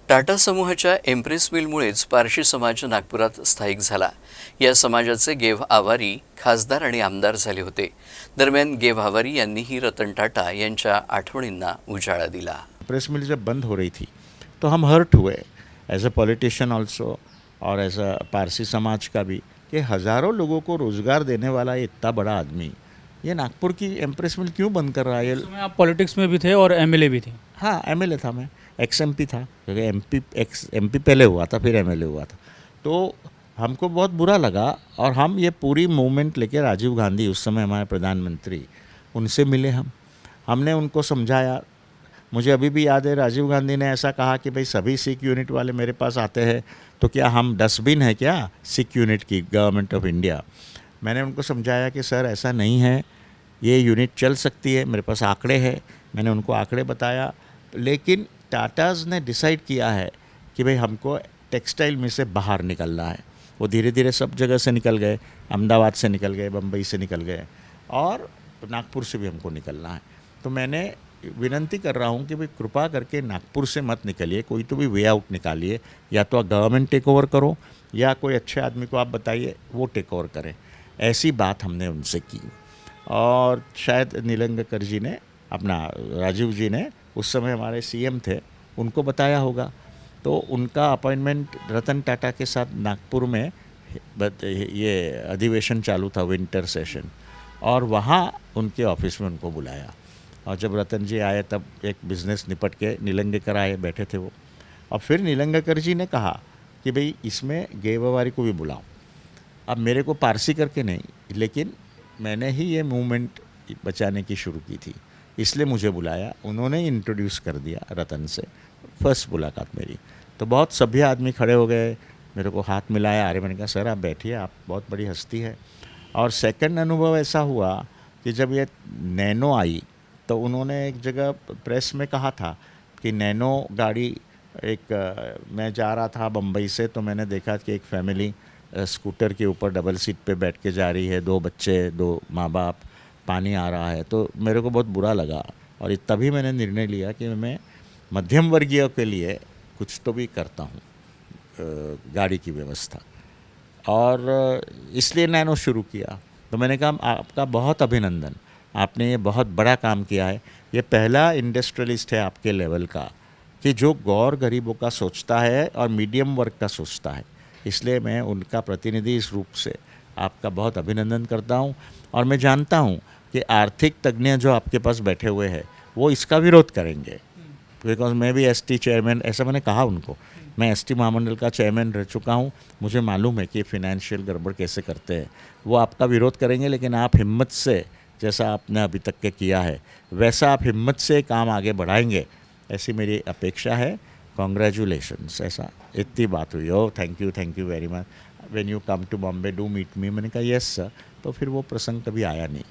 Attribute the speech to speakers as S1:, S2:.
S1: टाटा समूहाच्या एम्प्रेस मिलमुळेच पारशी समाज नागपुरात स्थायिक झाला. या समाजाचे गेव्ह आवारी खासदार आणि आमदार झाले होते. दरम्यान गेव्ह आवारी यांनीही रतन टाटा यांच्या आठवणींना उजाळा दिला.
S2: प्रेस मिल जब बंद हो रही थी तो हम हर्ट हुए एज अ पॉलिटिशियन ऑल्सो और एज अ पारसी समाज का भी, कि हज़ारों लोगों को रोज़गार देने वाला इतना बड़ा आदमी ये नागपुर की एम्प्रेस मिल क्यों बंद कर रहा है?
S3: आप पॉलिटिक्स में भी थे और एमएलए भी थे।
S2: हाँ, एमएलए था मैं, एक्स एमपी था, क्योंकि एमपी पहले हुआ था फिर एमएलए हुआ था। तो हमको बहुत बुरा लगा और हम ये पूरी मूवमेंट लेके राजीव गांधी उस समय हमारे प्रधानमंत्री, उनसे मिले हमने उनको समझाया। मुझे अभी भी याद है राजीव गांधी ने ऐसा कहा कि भाई सभी सिख यूनिट वाले मेरे पास आते हैं तो क्या हम डस्टबिन है क्या सिख यूनिट की, गवर्नमेंट ऑफ इंडिया। मैंने उनको समझाया कि सर ऐसा नहीं है, ये यूनिट चल सकती है, मेरे पास आंकड़े हैं। मैंने उनको आंकड़े बताया, लेकिन टाटाज़ ने डिसाइड किया है कि भाई हमको टेक्सटाइल में से बाहर निकलना है। वो धीरे धीरे सब जगह से निकल गए, अहमदाबाद से निकल गए, बम्बई से निकल गए और नागपुर से भी हमको निकलना है। तो मैंने विनती कर रहा हूँ कि भाई कृपा करके नागपुर से मत निकलिए, कोई तो भी वे आउट निकालिए, या तो गवर्नमेंट टेक ओवर करो या कोई अच्छे आदमी को आप बताइए वो टेक ओवर करे। ऐसी बात हमने उनसे की और शायद नीलंगेकर जी ने, अपना राजीव जी ने उस समय हमारे सीएम थे, उनको बताया होगा। तो उनका अपॉइंटमेंट रतन टाटा के साथ नागपुर में ये अधिवेशन चालू था, विंटर सेशन, और वहाँ उनके ऑफिस में उनको बुलाया। और जब रतन जी आए तब एक बिज़नेस निपट के नीलंगेकर आए, बैठे थे वो, और फिर नीलंगेकर जी ने कहा कि भाई इसमें गेव्ह आवारी को भी बुलाओ। अब मेरे को पारसी करके नहीं, लेकिन मैंने ही ये मूवमेंट बचाने की शुरू की थी, इसलिए मुझे बुलाया। उन्होंने इंट्रोड्यूस कर दिया रतन से, फर्स्ट मुलाकात मेरी। तो बहुत सभ्य आदमी खड़े हो गए, मेरे को हाथ मिलाया। अरे मैंने कहा सर आप बैठिए, आप बहुत बड़ी हस्ती है। और सेकंड अनुभव ऐसा हुआ कि जब ये नैनो आई तो उन्होंने एक जगह प्रेस में कहा था कि नैनो गाड़ी, मैं जा रहा था बम्बई से तो मैंने देखा कि एक फैमिली स्कूटर के ऊपर डबल सीट पे बैठ के जा रही है, 2 बच्चे, 2 माँ बाप, पानी आ रहा है। तो मेरे को बहुत बुरा लगा और तभी मैंने निर्णय लिया कि मैं मध्यम वर्गीय के लिए कुछ तो भी करता हूँ, गाड़ी की व्यवस्था, और इसलिए नैनो शुरू किया। तो मैंने कहा आपका बहुत अभिनंदन, आपने ये बहुत बड़ा काम किया है। ये पहला इंडस्ट्रियलिस्ट है आपके लेवल का कि जो गौर गरीबों का सोचता है और मीडियम वर्ग का सोचता है। इसलिए मैं उनका प्रतिनिधि इस रूप से आपका बहुत अभिनंदन करता हूँ। और मैं जानता हूँ कि आर्थिक तज्ञ जो आपके पास बैठे हुए हैं वो इसका विरोध करेंगे, बिकॉज मैं भी एसटी चेयरमैन, ऐसा मैंने कहा उनको, मैं एसटी महामंडल का चेयरमैन रह चुका हूँ, मुझे मालूम है कि फाइनेंशियल गड़बड़ कैसे करते हैं। वो आपका विरोध करेंगे, लेकिन आप हिम्मत से, जैसा आपने अभी तक के किया है वैसा आप हिम्मत से काम आगे बढ़ाएंगे, ऐसी मेरी अपेक्षा है। कॉन्ग्रेचुलेशंस, ऐसा इतनी बात हुई। Oh thank you very much, when you come to Bombay do meet me. मैंने कहा यस सर। तो फिर वो प्रसंग कभी आया नहीं।